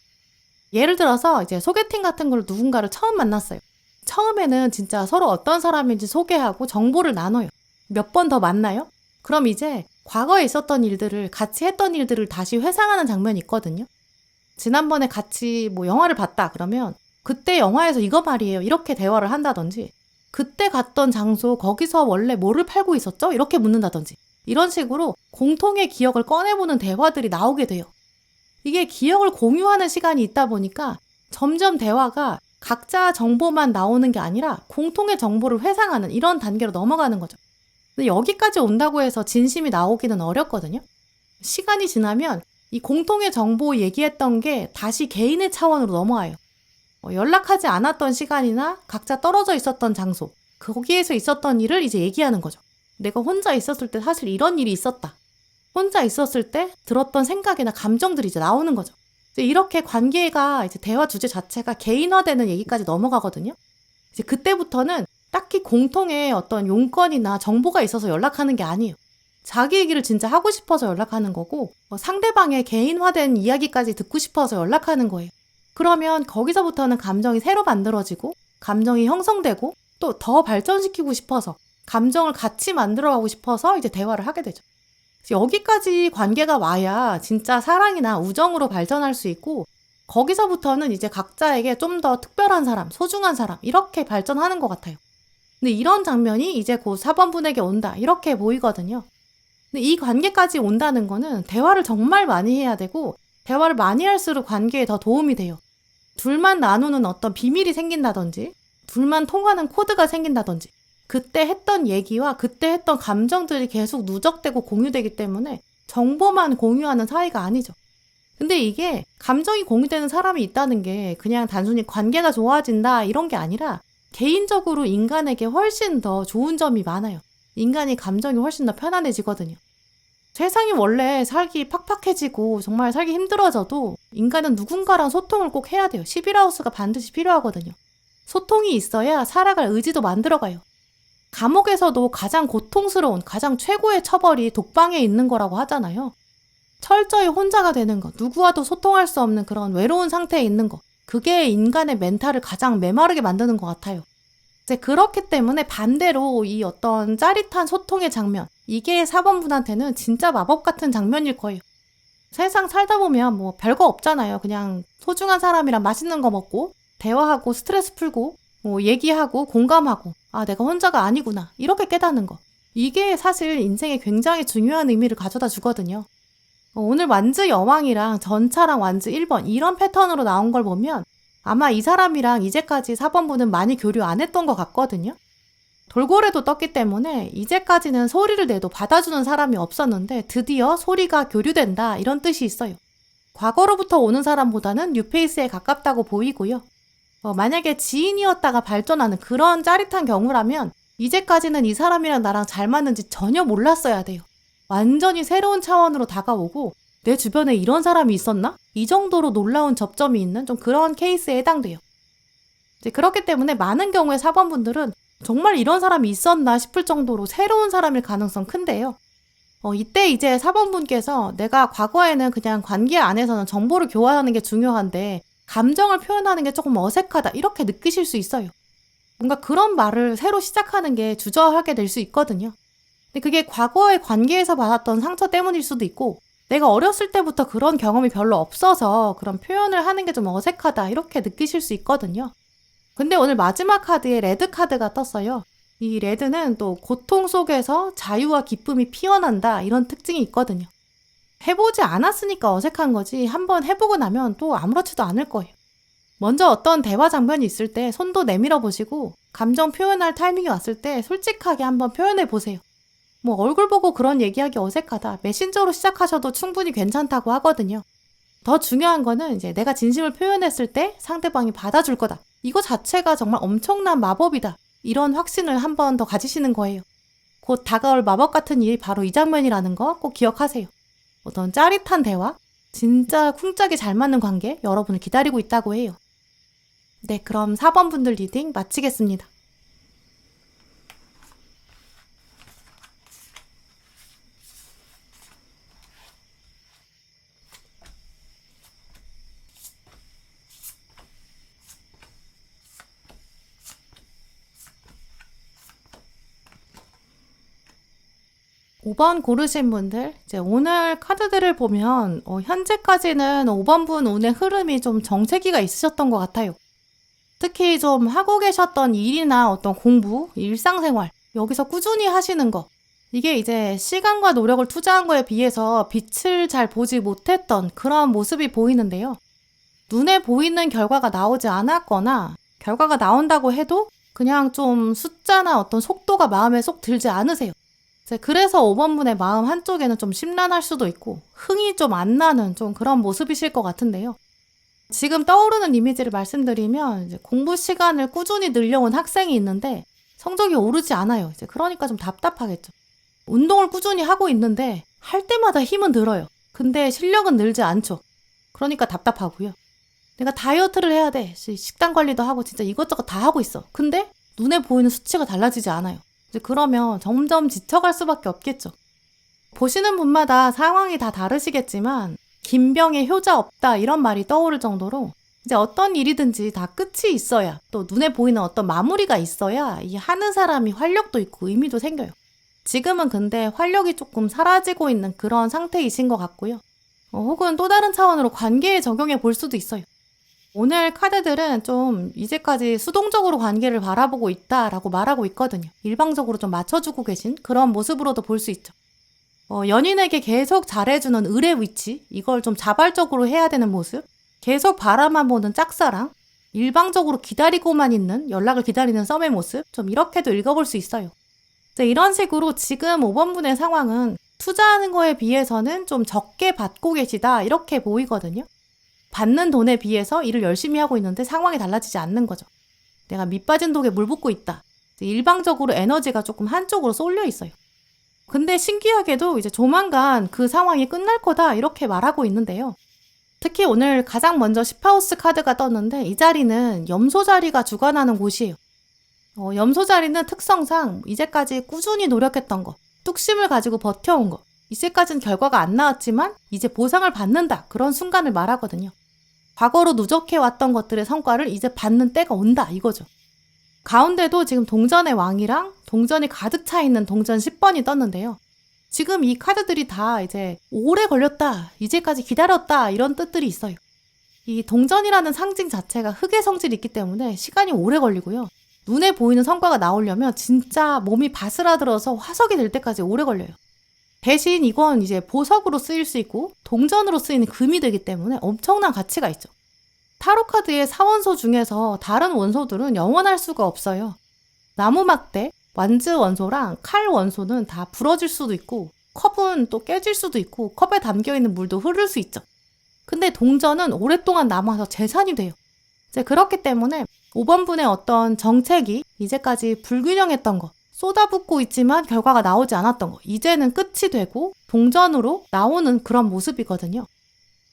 S1: 예를 들어서 이제 소개팅 같은 걸로 누군가를 처음 만났어요. 처음에는 진짜 서로 어떤 사람인지 소개하고 정보를 나눠요. 몇 번 더 만나요? 그럼 이제 과거에 있었던 일들을, 같이 했던 일들을 다시 회상하는 장면이 있거든요. 지난번에 같이 뭐 영화를 봤다 그러면 그때 영화에서 이거 말이에요. 이렇게 대화를 한다든지, 그때 갔던 장소 거기서 원래 뭐를 팔고 있었죠? 이렇게 묻는다든지, 이런 식으로 공통의 기억을 꺼내보는 대화들이 나오게 돼요. 이게 기억을 공유하는 시간이 있다 보니까 점점 대화가 각자 정보만 나오는 게 아니라 공통의 정보를 회상하는 이런 단계로 넘어가는 거죠. 근데 여기까지 온다고 해서 진심이 나오기는 어렵거든요. 시간이 지나면 이 공통의 정보 얘기했던 게 다시 개인의 차원으로 넘어와요. 연락하지 않았던 시간이나 각자 떨어져 있었던 장소, 거기에서 있었던 일을 이제 얘기하는 거죠. 내가 혼자 있었을 때 사실 이런 일이 있었다. 혼자 있었을 때 들었던 생각이나 감정들이 이제 나오는 거죠. 이제 이렇게 관계가 이제 대화 주제 자체가 개인화되는 얘기까지 넘어가거든요. 이제 그때부터는 딱히 공통의 어떤 용건이나 정보가 있어서 연락하는 게 아니에요. 자기 얘기를 진짜 하고 싶어서 연락하는 거고, 상대방의 개인화된 이야기까지 듣고 싶어서 연락하는 거예요. 그러면 거기서부터는 감정이 새로 만들어지고, 감정이 형성되고, 또 더 발전시키고 싶어서, 감정을 같이 만들어가고 싶어서 이제 대화를 하게 되죠. 여기까지 관계가 와야 진짜 사랑이나 우정으로 발전할 수 있고, 거기서부터는 이제 각자에게 좀 더 특별한 사람, 소중한 사람, 이렇게 발전하는 것 같아요. 근데 이런 장면이 이제 곧 4번분에게 온다, 이렇게 보이거든요. 근데 이 관계까지 온다는 거는 대화를 정말 많이 해야 되고, 대화를 많이 할수록 관계에 더 도움이 돼요. 둘만 나누는 어떤 비밀이 생긴다든지, 둘만 통하는 코드가 생긴다든지, 그때 했던 얘기와 그때 했던 감정들이 계속 누적되고 공유되기 때문에 정보만 공유하는 사이가 아니죠. 근데 이게 감정이 공유되는 사람이 있다는 게 그냥 단순히 관계가 좋아진다 이런 게 아니라 개인적으로 인간에게 훨씬 더 좋은 점이 많아요. 인간이 감정이 훨씬 더 편안해지거든요. 세상이 원래 살기 팍팍해지고 정말 살기 힘들어져도 인간은 누군가랑 소통을 꼭 해야 돼요. 11하우스가 반드시 필요하거든요. 소통이 있어야 살아갈 의지도 만들어가요. 감옥에서도 가장 고통스러운, 가장 최고의 처벌이 독방에 있는 거라고 하잖아요. 철저히 혼자가 되는 것, 누구와도 소통할 수 없는 그런 외로운 상태에 있는 것, 그게 인간의 멘탈을 가장 메마르게 만드는 것 같아요. 이제 그렇기 때문에 반대로 이 어떤 짜릿한 소통의 장면, 이게 4번분한테는 진짜 마법 같은 장면일 거예요. 세상 살다 보면 뭐 별거 없잖아요. 그냥 소중한 사람이랑 맛있는 거 먹고, 대화하고, 스트레스 풀고, 뭐 얘기하고, 공감하고, 아, 내가 혼자가 아니구나, 이렇게 깨닫는 거. 이게 사실 인생에 굉장히 중요한 의미를 가져다 주거든요. 오늘 완즈 여왕이랑 전차랑 완즈 1번 이런 패턴으로 나온 걸 보면 아마 이 사람이랑 이제까지 4번분은 많이 교류 안 했던 것 같거든요. 돌고래도 떴기 때문에 이제까지는 소리를 내도 받아주는 사람이 없었는데 드디어 소리가 교류된다, 이런 뜻이 있어요. 과거로부터 오는 사람보다는 뉴페이스에 가깝다고 보이고요. 만약에 지인이었다가 발전하는 그런 짜릿한 경우라면 이제까지는 이 사람이랑 나랑 잘 맞는지 전혀 몰랐어야 돼요. 완전히 새로운 차원으로 다가오고 내 주변에 이런 사람이 있었나? 이 정도로 놀라운 접점이 있는 좀 그런 케이스에 해당돼요. 이제 그렇기 때문에 많은 경우에 4번분들은 정말 이런 사람이 있었나 싶을 정도로 새로운 사람일 가능성 큰데요. 이때 이제 4번분께서 내가 과거에는 그냥 관계 안에서는 정보를 교환하는 게 중요한데 감정을 표현하는 게 조금 어색하다, 이렇게 느끼실 수 있어요. 뭔가 그런 말을 새로 시작하는 게 주저하게 될 수 있거든요. 근데 그게 과거의 관계에서 받았던 상처 때문일 수도 있고, 내가 어렸을 때부터 그런 경험이 별로 없어서 그런 표현을 하는 게 좀 어색하다, 이렇게 느끼실 수 있거든요. 근데 오늘 마지막 카드에 레드 카드가 떴어요. 이 레드는 또 고통 속에서 자유와 기쁨이 피어난다, 이런 특징이 있거든요. 해보지 않았으니까 어색한 거지 한번 해보고 나면 또 아무렇지도 않을 거예요. 먼저 어떤 대화 장면이 있을 때 손도 내밀어 보시고 감정 표현할 타이밍이 왔을 때 솔직하게 한번 표현해 보세요. 뭐 얼굴 보고 그런 얘기하기 어색하다. 메신저로 시작하셔도 충분히 괜찮다고 하거든요. 더 중요한 거는 이제 내가 진심을 표현했을 때 상대방이 받아줄 거다. 이거 자체가 정말 엄청난 마법이다. 이런 확신을 한 번 더 가지시는 거예요. 곧 다가올 마법 같은 일이 바로 이 장면이라는 거 꼭 기억하세요. 어떤 짜릿한 대화, 진짜 쿵짝이 잘 맞는 관계 여러분을 기다리고 있다고 해요. 네, 그럼 4번 분들 리딩 마치겠습니다. 5번 고르신 분들, 이제 오늘 카드들을 보면 현재까지는 5번 분 운의 흐름이 좀 정체기가 있으셨던 것 같아요. 특히 좀 하고 계셨던 일이나 어떤 공부, 일상생활, 여기서 꾸준히 하시는 거, 이게 이제 시간과 노력을 투자한 거에 비해서 빛을 잘 보지 못했던 그런 모습이 보이는데요. 눈에 보이는 결과가 나오지 않았거나 결과가 나온다고 해도 그냥 좀 숫자나 어떤 속도가 마음에 쏙 들지 않으세요. 그래서 5번 분의 마음 한쪽에는 좀 심란할 수도 있고 흥이 좀 안 나는 좀 그런 모습이실 것 같은데요. 지금 떠오르는 이미지를 말씀드리면 이제 공부 시간을 꾸준히 늘려온 학생이 있는데 성적이 오르지 않아요. 그러니까 좀 답답하겠죠. 운동을 꾸준히 하고 있는데 할 때마다 힘은 늘어요. 근데 실력은 늘지 않죠. 그러니까 답답하고요. 내가 다이어트를 해야 돼. 식단 관리도 하고 진짜 이것저것 다 하고 있어. 근데 눈에 보이는 수치가 달라지지 않아요. 그러면 점점 지쳐갈 수밖에 없겠죠. 보시는 분마다 상황이 다 다르시겠지만 김병의 효자 없다 이런 말이 떠오를 정도로 이제 어떤 일이든지 다 끝이 있어야 또 눈에 보이는 어떤 마무리가 있어야 이 하는 사람이 활력도 있고 의미도 생겨요. 지금은 근데 활력이 조금 사라지고 있는 그런 상태이신 것 같고요. 혹은 또 다른 차원으로 관계에 적용해 볼 수도 있어요. 오늘 카드들은 좀 이제까지 수동적으로 관계를 바라보고 있다라고 말하고 있거든요. 일방적으로 좀 맞춰주고 계신 그런 모습으로도 볼 수 있죠. 연인에게 계속 잘해주는 을의 위치, 이걸 좀 자발적으로 해야 되는 모습, 계속 바라만 보는 짝사랑, 일방적으로 기다리고만 있는 연락을 기다리는 썸의 모습, 좀 이렇게도 읽어볼 수 있어요. 이런 식으로 지금 5번 분의 상황은 투자하는 거에 비해서는 좀 적게 받고 계시다 이렇게 보이거든요. 받는 돈에 비해서 일을 열심히 하고 있는데 상황이 달라지지 않는 거죠. 내가 밑빠진 독에 물 붓고 있다. 일방적으로 에너지가 조금 한쪽으로 쏠려 있어요. 근데 신기하게도 이제 조만간 그 상황이 끝날 거다 이렇게 말하고 있는데요. 특히 오늘 가장 먼저 10하우스 카드가 떴는데 이 자리는 염소 자리가 주관하는 곳이에요. 염소 자리는 특성상 이제까지 꾸준히 노력했던 거, 뚝심을 가지고 버텨온 거, 이제까지는 결과가 안 나왔지만 이제 보상을 받는다 그런 순간을 말하거든요. 과거로 누적해왔던 것들의 성과를 이제 받는 때가 온다 이거죠. 가운데도 지금 동전의 왕이랑 동전이 가득 차 있는 동전 10번이 떴는데요. 지금 이 카드들이 다 이제 오래 걸렸다, 이제까지 기다렸다 이런 뜻들이 있어요. 이 동전이라는 상징 자체가 흙의 성질이 있기 때문에 시간이 오래 걸리고요. 눈에 보이는 성과가 나오려면 진짜 몸이 바스라들어서 화석이 될 때까지 오래 걸려요. 대신 이건 이제 보석으로 쓰일 수 있고 동전으로 쓰이는 금이 되기 때문에 엄청난 가치가 있죠. 타로 카드의 4원소 중에서 다른 원소들은 영원할 수가 없어요. 나무 막대, 완즈 원소랑 칼 원소는 다 부러질 수도 있고 컵은 또 깨질 수도 있고 컵에 담겨있는 물도 흐를 수 있죠. 근데 동전은 오랫동안 남아서 재산이 돼요. 이제 그렇기 때문에 5번 분의 어떤 정책이 이제까지 불균형했던 거, 쏟아붓고 있지만 결과가 나오지 않았던 거, 이제는 끝이 되고 동전으로 나오는 그런 모습이거든요.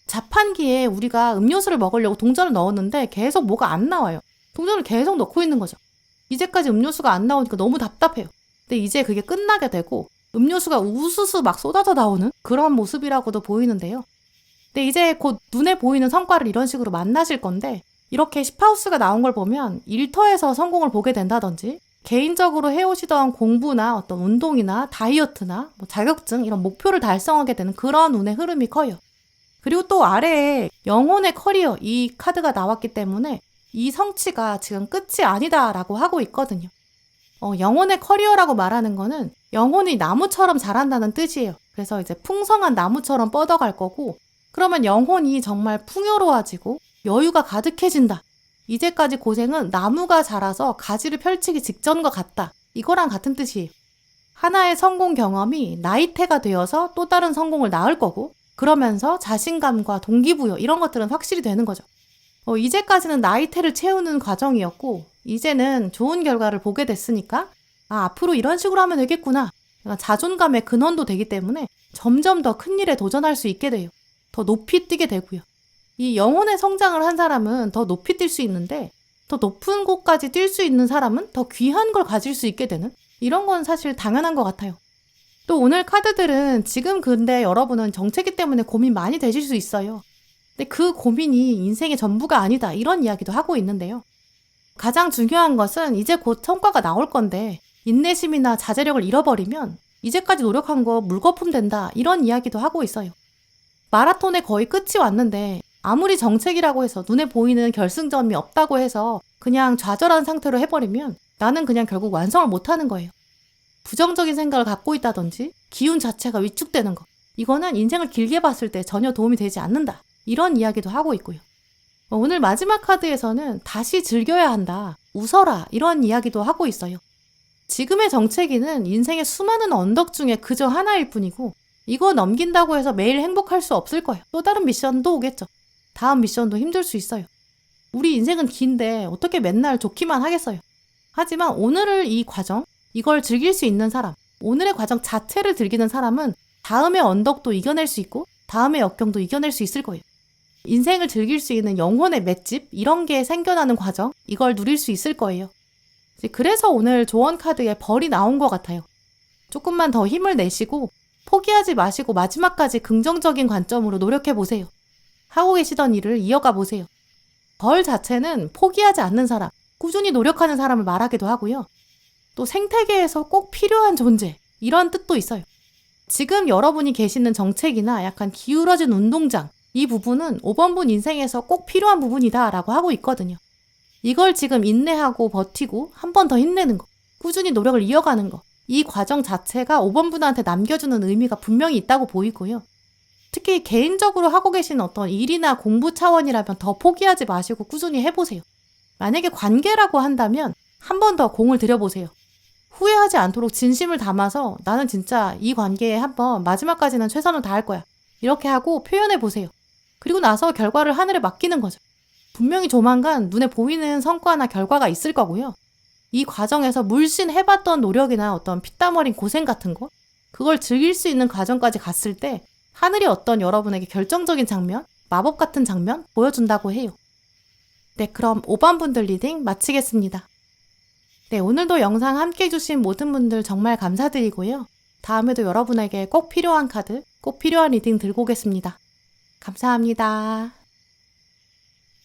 S1: 자판기에 우리가 음료수를 먹으려고 동전을 넣었는데 계속 뭐가 안 나와요. 동전을 계속 넣고 있는 거죠. 이제까지 음료수가 안 나오니까 너무 답답해요. 근데 이제 그게 끝나게 되고 음료수가 우수수 막 쏟아져 나오는 그런 모습이라고도 보이는데요. 근데 이제 곧 눈에 보이는 성과를 이런 식으로 만나실 건데 이렇게 10하우스가 나온 걸 보면 일터에서 성공을 보게 된다든지 개인적으로 해오시던 공부나 어떤 운동이나 다이어트나 자격증 이런 목표를 달성하게 되는 그런 운의 흐름이 커요. 그리고 또 아래에 영혼의 커리어 이 카드가 나왔기 때문에 이 성취가 지금 끝이 아니다라고 하고 있거든요. 영혼의 커리어라고 말하는 거는 영혼이 나무처럼 자란다는 뜻이에요. 그래서 이제 풍성한 나무처럼 뻗어갈 거고 그러면 영혼이 정말 풍요로워지고 여유가 가득해진다. 이제까지 고생은 나무가 자라서 가지를 펼치기 직전과 같다. 이거랑 같은 뜻이에요. 하나의 성공 경험이 나이테가 되어서 또 다른 성공을 낳을 거고, 그러면서 자신감과 동기부여 이런 것들은 확실히 되는 거죠. 이제까지는 나이테를 채우는 과정이었고, 이제는 좋은 결과를 보게 됐으니까 앞으로 이런 식으로 하면 되겠구나. 자존감의 근원도 되기 때문에 점점 더 큰 일에 도전할 수 있게 돼요. 더 높이 뛰게 되고요. 이 영혼의 성장을 한 사람은 더 높이 뛸 수 있는데, 더 높은 곳까지 뛸 수 있는 사람은 더 귀한 걸 가질 수 있게 되는, 이런 건 사실 당연한 것 같아요. 또 오늘 카드들은 지금 근데 여러분은 정체기 때문에 고민 많이 되실 수 있어요. 근데 그 고민이 인생의 전부가 아니다, 이런 이야기도 하고 있는데요. 가장 중요한 것은 이제 곧 성과가 나올 건데, 인내심이나 자제력을 잃어버리면 이제까지 노력한 거 물거품 된다, 이런 이야기도 하고 있어요. 마라톤의 거의 끝이 왔는데 아무리 정책이라고 해서 눈에 보이는 결승점이 없다고 해서 그냥 좌절한 상태로 해버리면 나는 그냥 결국 완성을 못하는 거예요. 부정적인 생각을 갖고 있다든지 기운 자체가 위축되는 거, 이거는 인생을 길게 봤을 때 전혀 도움이 되지 않는다, 이런 이야기도 하고 있고요. 오늘 마지막 카드에서는 다시 즐겨야 한다, 웃어라, 이런 이야기도 하고 있어요. 지금의 정체기는 인생의 수많은 언덕 중에 그저 하나일 뿐이고, 이거 넘긴다고 해서 매일 행복할 수 없을 거예요. 또 다른 미션도 오겠죠. 다음 미션도 힘들 수 있어요. 우리 인생은 긴데 어떻게 맨날 좋기만 하겠어요. 하지만 오늘을 이 과정, 이걸 즐길 수 있는 사람, 오늘의 과정 자체를 즐기는 사람은 다음의 언덕도 이겨낼 수 있고 다음의 역경도 이겨낼 수 있을 거예요. 인생을 즐길 수 있는 영혼의 맷집, 이런 게 생겨나는 과정, 이걸 누릴 수 있을 거예요. 그래서 오늘 조언 카드에 벌이 나온 것 같아요. 조금만 더 힘을 내시고 포기하지 마시고 마지막까지 긍정적인 관점으로 노력해보세요. 하고 계시던 일을 이어가 보세요. 벌 자체는 포기하지 않는 사람, 꾸준히 노력하는 사람을 말하기도 하고요. 또 생태계에서 꼭 필요한 존재, 이런 뜻도 있어요. 지금 여러분이 계시는 정책이나 약간 기울어진 운동장, 이 부분은 5번분 인생에서 꼭 필요한 부분이다 라고 하고 있거든요. 이걸 지금 인내하고 버티고 한 번 더 힘내는 거, 꾸준히 노력을 이어가는 거, 이 과정 자체가 5번분한테 남겨주는 의미가 분명히 있다고 보이고요. 특히 개인적으로 하고 계신 어떤 일이나 공부 차원이라면 더 포기하지 마시고 꾸준히 해보세요. 만약에 관계라고 한다면 한 번 더 공을 들여보세요. 후회하지 않도록 진심을 담아서 나는 진짜 이 관계에 한번 마지막까지는 최선을 다할 거야, 이렇게 하고 표현해보세요. 그리고 나서 결과를 하늘에 맡기는 거죠. 분명히 조만간 눈에 보이는 성과나 결과가 있을 거고요. 이 과정에서 물씬 해봤던 노력이나 어떤 피땀 어린 고생 같은 거, 그걸 즐길 수 있는 과정까지 갔을 때 하늘이 어떤 여러분에게 결정적인 장면, 마법 같은 장면 보여준다고 해요. 네, 그럼 5번분들 리딩 마치겠습니다. 네, 오늘도 영상 함께 해주신 모든 분들 정말 감사드리고요. 다음에도 여러분에게 꼭 필요한 카드, 꼭 필요한 리딩 들고 오겠습니다. 감사합니다.